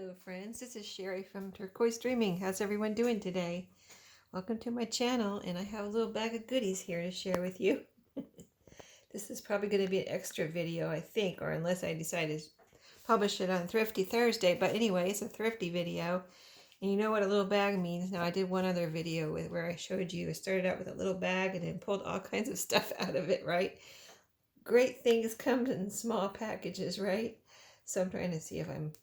Hello friends, this is Sherry from Turquoise Dreaming. How's everyone doing today? Welcome to my channel, and I have a little bag of goodies here to share with you. This is probably going to be an extra video, I think, or unless I decide to publish it on Thrifty Thursday. But anyway, it's a thrifty video. And you know what a little bag means. Now, I did one other video where I showed you, I started out with a little bag and then pulled all kinds of stuff out of it, right? Great things come in small packages, right? So I'm trying to see if I'm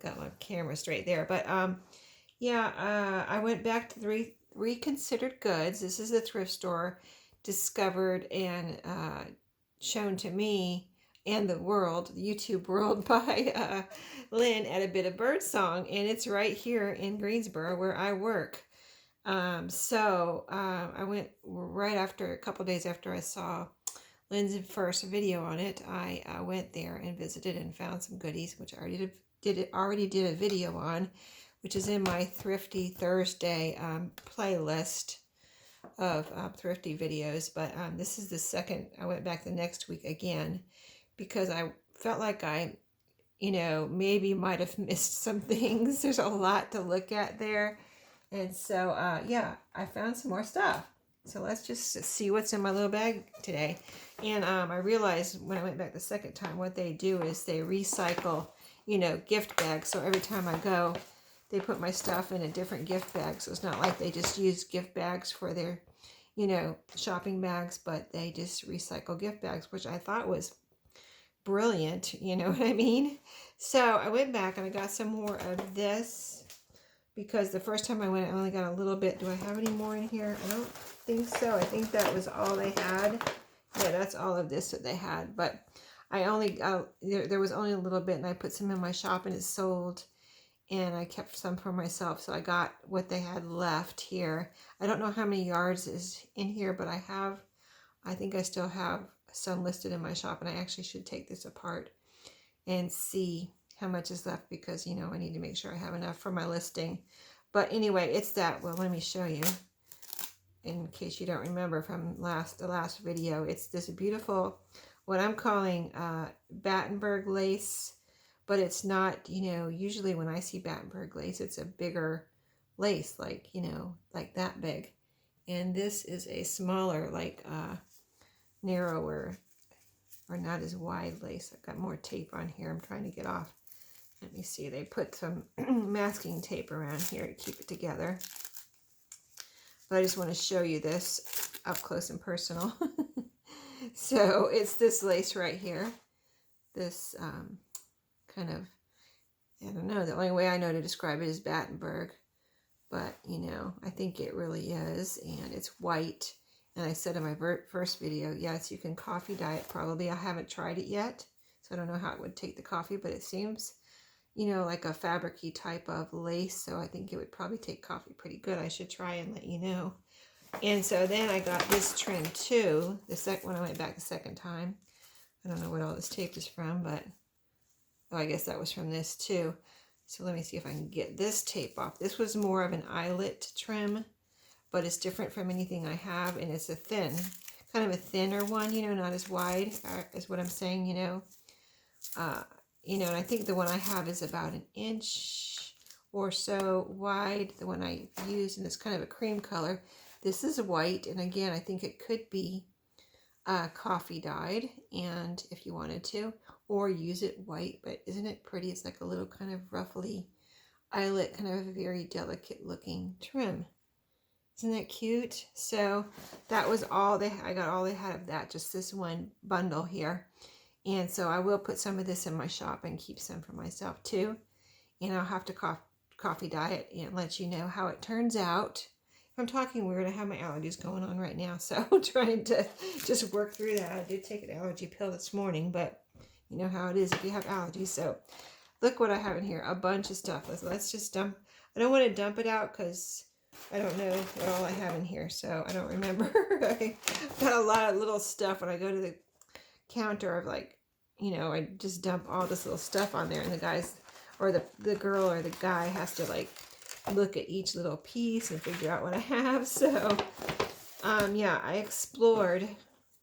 got my camera straight there. But I went back to the Reconsidered Goods. This is a thrift store discovered and shown to me and the world, the YouTube world, by Lynn at A Bit of Birdsong, and it's right here in Greensboro where I work. I went right after, a couple days after I saw Lynn's first video on it. I went there and visited and found some goodies, which I already did a video on, which is in my Thrifty Thursday playlist of thrifty videos. But this is the second. I went back the next week again because I felt like I, maybe might have missed some things. There's a lot to look at there. And so, I found some more stuff. So let's just see what's in my little bag today. And I realized when I went back the second time, what they do is they recycle, gift bags. So every time I go, they put my stuff in a different gift bag. So it's not like they just use gift bags for their, shopping bags, but they just recycle gift bags, which I thought was brilliant. You know what I mean? So I went back and I got some more of this because the first time I went, I only got a little bit. Do I have any more in here? I don't think so. I think that was all they had. Yeah, that's all of this that they had. But I only there was only a little bit, and I put some in my shop and it sold, and I kept some for myself. So I got what they had left here. I don't know how many yards is in here, but I think I still have some listed in my shop, and I actually should take this apart and see how much is left because, I need to make sure I have enough for my listing. But anyway, it's that. Well, let me show you in case you don't remember from the last video. It's this beautiful, what I'm calling Battenberg lace, but it's not, usually when I see Battenberg lace, it's a bigger lace, like that big. And this is a smaller, like narrower, or not as wide lace. I've got more tape on here I'm trying to get off. Let me see. They put some masking tape around here to keep it together. But I just want to show you this up close and personal. So it's this lace right here. This kind of, I don't know, the only way I know to describe it is Battenberg. But, I think it really is. And it's white. And I said in my first video, yes, you can coffee dye it probably. I haven't tried it yet, so I don't know how it would take the coffee, but it seems, like a fabric-y type of lace, so I think it would probably take coffee pretty good. I should try and let you know. And so then I got this trim too, when I went back the second time. I don't know what all this tape is from, but, I guess that was from this too. So let me see if I can get this tape off. This was more of an eyelet trim, but it's different from anything I have, and it's kind of a thinner one, not as wide as what I'm saying, and I think the one I have is about an inch or so wide, the one I used, and it's kind of a cream color. This is white, and again, I think it could be coffee dyed, and if you wanted to, or use it white, but isn't it pretty? It's like a little kind of ruffly eyelet, kind of a very delicate looking trim. Isn't that cute? So that was all I got all they had of that, just this one bundle here. And so I will put some of this in my shop and keep some for myself too. And I'll have to coffee dye it and let you know how it turns out. If I'm talking weird, I have my allergies going on right now, so I'm trying to just work through that. I did take an allergy pill this morning, but you know how it is if you have allergies. So look what I have in here, a bunch of stuff. Let's just dump. I don't want to dump it out because I don't know what all I have in here, so I don't remember. I got a lot of little stuff when I go to the counter of I just dump all this little stuff on there, and the guys, or the girl or the guy has to look at each little piece and figure out what I have. So, I explored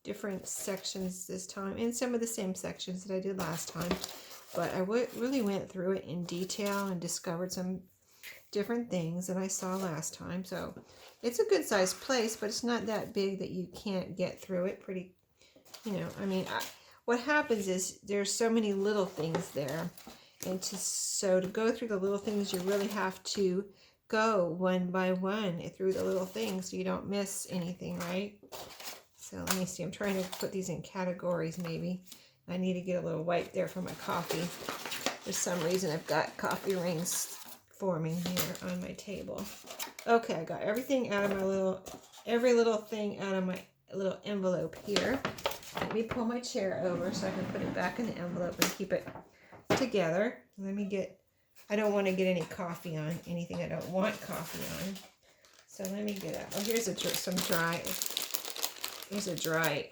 different sections this time, and some of the same sections that I did last time. but I really went through it in detail and discovered some different things than I saw last time. So it's a good sized place, but it's not that big that you can't get through it pretty, you know, I mean, what happens is there's so many little things there. And so to go through the little things, you really have to go one by one through the little things so you don't miss anything, right? So let me see. I'm trying to put these in categories maybe. I need to get a little wipe there for my coffee. For some reason, I've got coffee rings forming here on my table. Okay, I got everything out of my every little thing out of my little envelope here. Let me pull my chair over so I can put it back in the envelope and keep it together. Let me get, I don't want to get any coffee on anything I don't want coffee on. So let me get out. Oh, here's some dry, here's a dry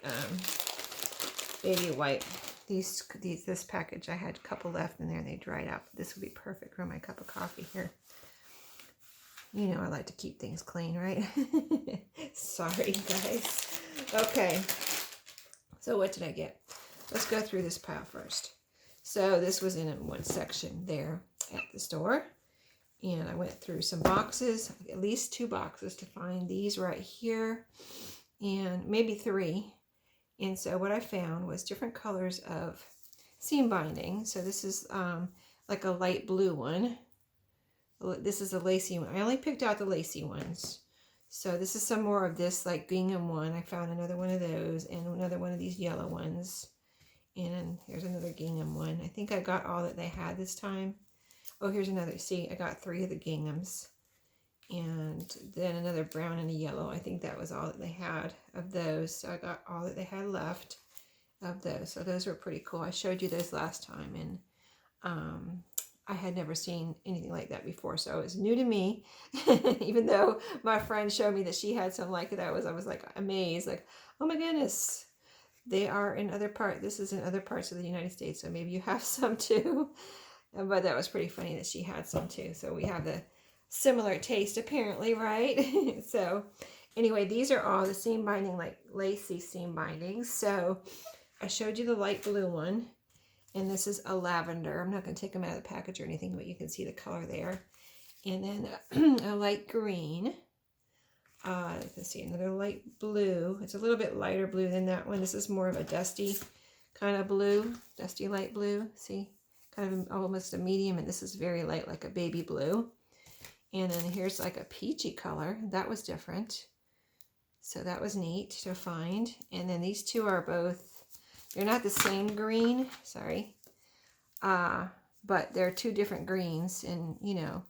baby wipe. This package, I had a couple left in there and they dried out. This would be perfect for my cup of coffee here. You know I like to keep things clean, right? Sorry, guys. Okay. So what did I get? Let's go through this pile first. So this was in one section there at the store. And I went through some boxes, at least 2 boxes to find these right here. And maybe 3. And so what I found was different colors of seam binding. So this is like a light blue one. This is a lacy one. I only picked out the lacy ones. So this is some more of this like gingham one. I found another one of those and another one of these yellow ones. And here's another gingham one. I think I got all that they had this time. Oh, here's another. See, I got 3 of the ginghams. And then another brown and a yellow. I think that was all that they had of those. So I got all that they had left of those. So those were pretty cool. I showed you those last time. And I had never seen anything like that before. So it was new to me. Even though my friend showed me that she had some like it. I was like amazed. Like, oh my goodness. They are in other parts. This is in other parts of the United States. So maybe you have some too. But that was pretty funny that she had some too. So we have the similar taste apparently, right? So anyway, these are all the seam binding, like lacy seam bindings. So I showed you the light blue one, and this is a lavender. I'm not going to take them out of the package or anything, but you can see the color there. And then a light green. Let's see, another light blue. It's a little bit lighter blue than that one. This is more of a dusty kind of blue, dusty light blue. See, kind of almost a medium, and this is very light, like a baby blue. And then here's like a peachy color. That was different. So that was neat to find. And then these two are both, they're not the same green, sorry. But they're 2 different greens. And, you know,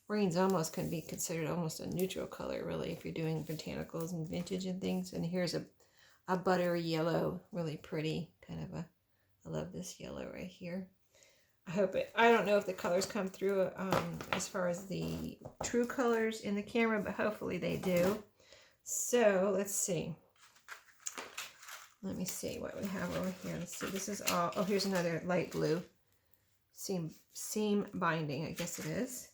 greens almost can be considered almost a neutral color, really, if you're doing botanicals and vintage and things. And here's a buttery yellow, really pretty, kind of a, I love this yellow right here. I hope it, I don't know if the colors come through as far as the true colors in the camera, but hopefully they do. So let's see. Let me see what we have over here. Let's see. This is all, oh, here's another light blue seam binding, I guess it is.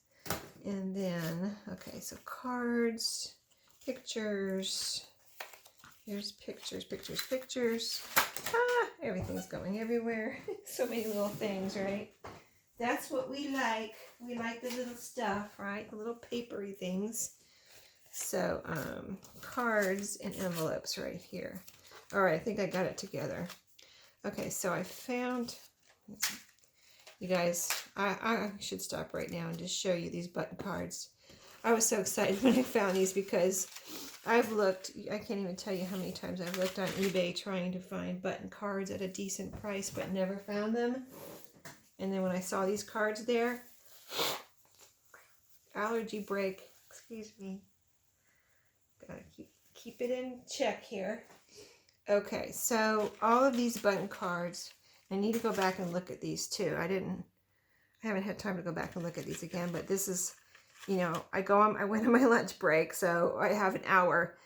And then, okay, so cards, pictures. Here's pictures, pictures, pictures. Everything's going everywhere. So many little things, right? That's what we like. We like the little stuff, right? The little papery things. So, cards and envelopes right here. All right, I think I got it together. Okay, so I found, you guys, I should stop right now and just show you these button cards. I was so excited when I found these because I've looked, I can't even tell you how many times I've looked on eBay trying to find button cards at a decent price, but never found them. And then when I saw these cards there, allergy break, excuse me. Gotta keep it in check here. Okay, so all of these button cards, I need to go back and look at these too. I haven't had time to go back and look at these again, but this is, you know, I went on my lunch break, so I have an hour,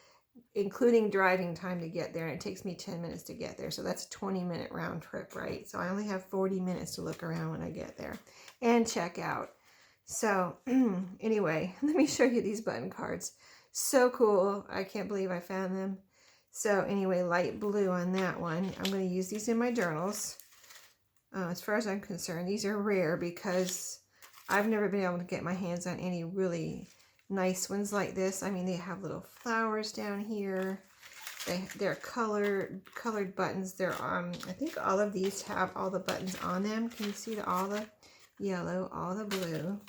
including driving time to get there, and it takes me 10 minutes to get there. So that's a 20-minute round trip, right? So I only have 40 minutes to look around when I get there and check out. So anyway, let me show you these button cards. So cool. I can't believe I found them. So anyway, light blue on that one. I'm going to use these in my journals. As far as I'm concerned, these are rare because I've never been able to get my hands on any really nice ones like this. I mean, they have little flowers down here. They're colored buttons. They're I think all of these have all the buttons on them. Can you see all the yellow, all the blue?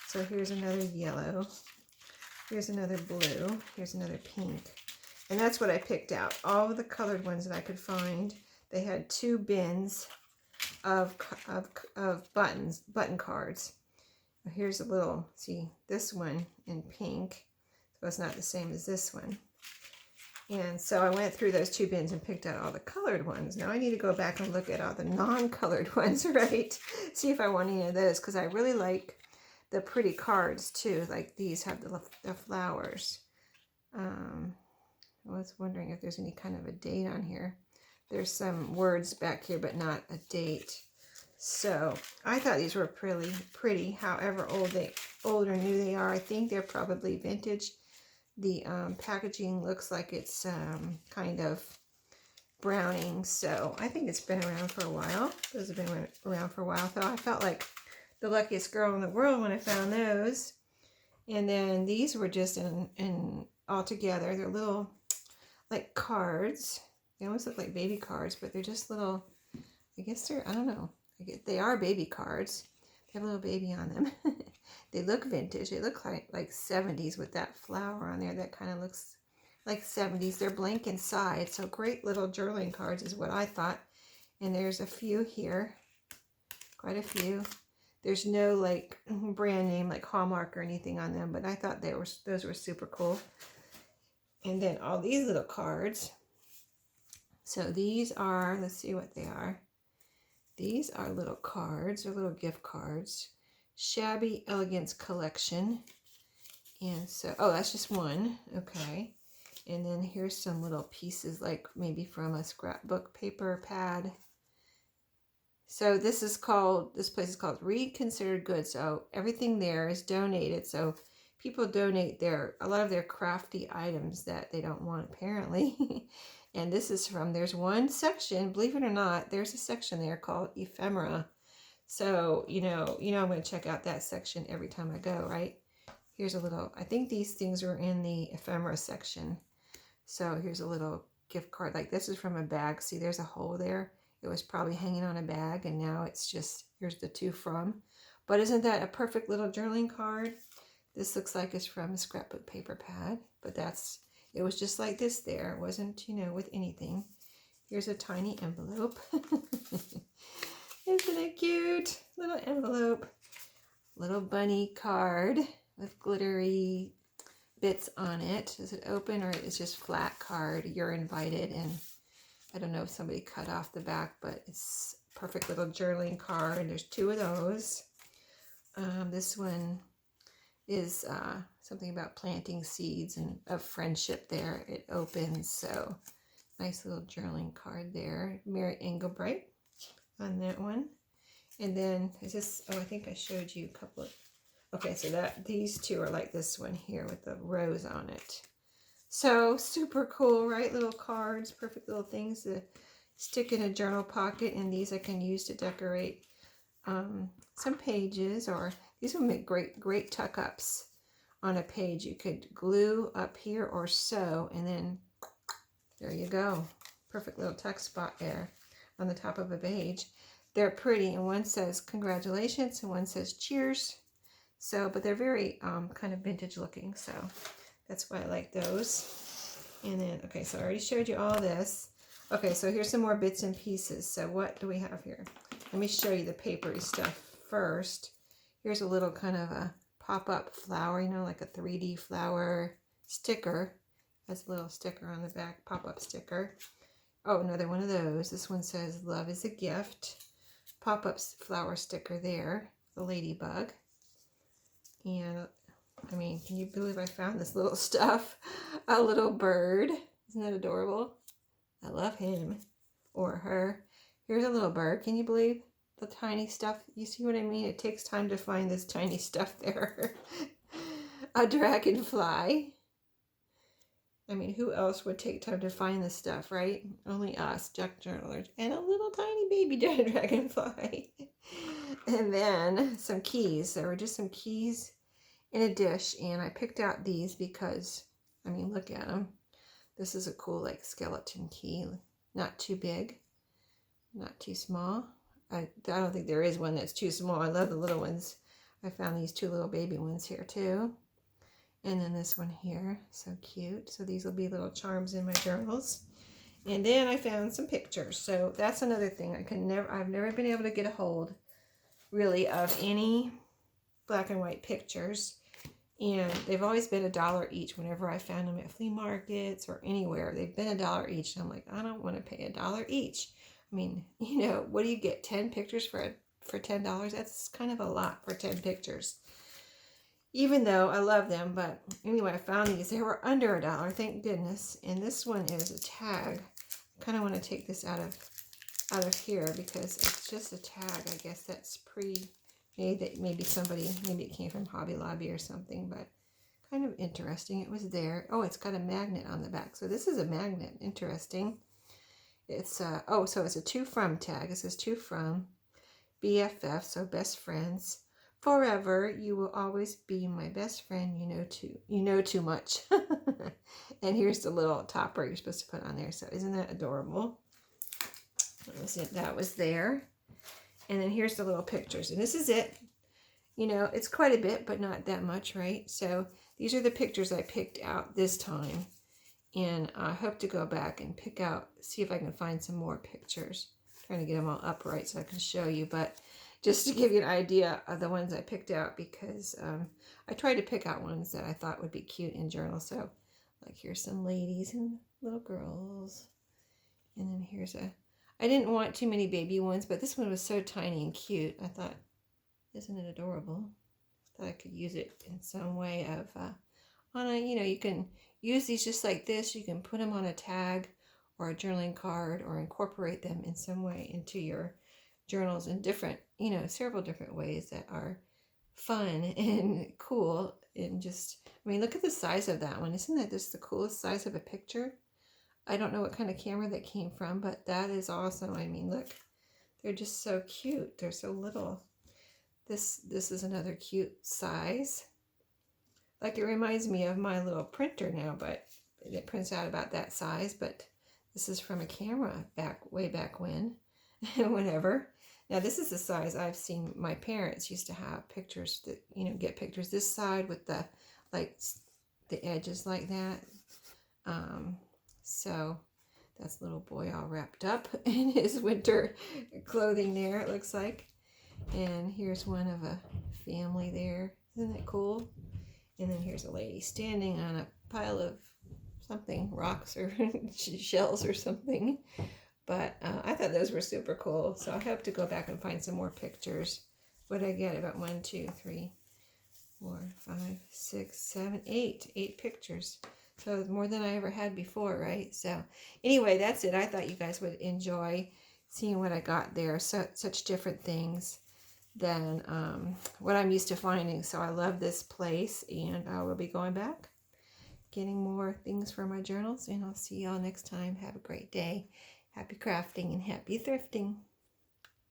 So here's another yellow. Here's another blue. Here's another pink. And that's what I picked out. All of the colored ones that I could find. They had 2 bins of button cards. Here's a little, see, this one in pink. So it's not the same as this one. And so I went through those 2 bins and picked out all the colored ones. Now I need to go back and look at all the non-colored ones, right? See if I want any of those, because I really like the pretty cards too. Like these have the flowers. I was wondering if there's any kind of a date on here. There's some words back here, but not a date. So I thought these were pretty. However old or new they are, I think they're probably vintage. The packaging looks like it's kind of browning, so I think it's been around for a while. Those have been around for a while, so I felt like the luckiest girl in the world when I found those. And then these were just in all together. They're little like cards. They almost look like baby cards, but they're just little, I guess they're, I don't know. They are baby cards. They have a little baby on them. They look vintage. They look like 70s with that flower on there. That kind of looks like 70s. They're blank inside. So great little journaling cards is what I thought. And there's a few here. Quite a few. There's no like brand name like Hallmark or anything on them. But I thought those were super cool. And then all these little cards. So these are, let's see what they are. These are little cards, or little gift cards. Shabby Elegance Collection. And so, oh, that's just one. Okay. And then here's some little pieces, like maybe from a scrapbook paper pad. So this place is called Reconsidered Goods. So everything there is donated. So people donate a lot of their crafty items that they don't want, apparently. And this is there's one section, believe it or not, there's a section there called ephemera. So, you know, I'm going to check out that section every time I go, right? Here's a little, I think these things are in the ephemera section. So here's a little gift card. Like this is from a bag. See, there's a hole there. It was probably hanging on a bag, and now it's just, here's the to from. But isn't that a perfect little journaling card? This looks like it's from a scrapbook paper pad, but it was just like this there. It wasn't, with anything. Here's a tiny envelope. Isn't it cute? Little envelope. Little bunny card with glittery bits on it. Is it open, or it's just flat card? You're invited. And I don't know if somebody cut off the back, but it's a perfect little journaling card. There's 2 of those. This one is something about planting seeds and of friendship there. It opens, so nice little journaling card there. Mary Engelbright on that one. And then is this, I think I showed you a couple of, okay, so these 2 are like this one here with the rose on it. So super cool, right? Little cards, perfect little things to stick in a journal pocket, and these I can use to decorate some pages, or these will make great tuck-ups on a page. You could glue up here or sew, and then there you go. Perfect little tuck spot there on the top of a page. They're pretty, and one says congratulations and one says cheers. So, but they're very kind of vintage looking, so that's why I like those. And then, okay, so I already showed you all this. Okay, so here's some more bits and pieces. So what do we have here? Let me show you the papery stuff first. Here's a little kind of a pop-up flower, like a 3D flower sticker. Has a little sticker on the back, pop-up sticker. Oh, another one of those. This one says, love is a gift. Pop-up flower sticker there, the Ladybug. And, I mean, can you believe I found this little stuff? A little bird. Isn't that adorable? I love him. Or her. Here's a little bird. Can you believe the tiny stuff? You see what I mean? It takes time to find this tiny stuff there. A dragonfly. I mean, who else would take time to find this stuff, right? Only us, junk journalers, and a little tiny baby dragonfly. And then some keys. There were just some keys in a dish, and I picked out these because, I mean, look at them. This is a cool, like, skeleton key. Not too big, not too small. I don't think there is one that's too small. I love the little ones. I found these 2 little baby ones here, too. And then this one here, so cute. So these will be little charms in my journals. And then I found some pictures. So that's another thing. I've never been able to get a hold, really, of any black and white pictures. And they've always been $1 each whenever I found them at flea markets or anywhere. They've been $1 each. And I'm like, I don't want to pay $1 each. I mean, you know, what do you get? 10 pictures for $10? That's kind of a lot for 10 pictures. Even though I love them, but anyway, I found these. They were under $1, thank goodness. And this one is a tag. I kind of want to take this out of here because it's just a tag. I guess that's pre-made. That maybe it came from Hobby Lobby or something, but kind of interesting. It was there. Oh, it's got a magnet on the back. So this is a magnet. Interesting. It's so it's a to from tag. It says to from BFF, so best friends. Forever, you will always be my best friend. You know too much. And here's the little topper you're supposed to put on there. So isn't that adorable? That was there. And then here's the little pictures. And this is it. You know, it's quite a bit, but not that much, right? So these are the pictures I picked out this time. And I hope to go back and see if I can find some more pictures. I'm trying to get them all upright so I can show you. But just to give you an idea of the ones I picked out, because I tried to pick out ones that I thought would be cute in journals. So, like, here's some ladies and little girls. And then here's I didn't want too many baby ones, but this one was so tiny and cute. I thought, isn't it adorable? I thought I could use it in some way of, you can use these just like this. You can put them on a tag or a journaling card or incorporate them in some way into your journals in different, several different ways that are fun and cool. And just, I mean, look at the size of that one. Isn't that just the coolest size of a picture? I don't know what kind of camera that came from, but that is awesome. I mean, look, they're just so cute. They're so little. This is another cute size. Like, it reminds me of my little printer now, but it prints out about that size. But this is from a camera way back when, whenever. Now, this is the size I've seen my parents used to have pictures that, get pictures this side with the edges like that. So that's little boy all wrapped up in his winter clothing there, it looks like. And here's one of a family there. Isn't that cool? And then here's a lady standing on a pile of something, rocks or shells or something. But I thought those were super cool. So I hope to go back and find some more pictures. What did I get? About 1, 2, 3, 4, 5, 6, 7, 8. 8 pictures. So more than I ever had before, right? So anyway, that's it. I thought you guys would enjoy seeing what I got there. So such different things than what I'm used to finding. So I love this place, and I will be going back, getting more things for my journals. And I'll see y'all next time. Have a great day. Happy crafting and happy thrifting.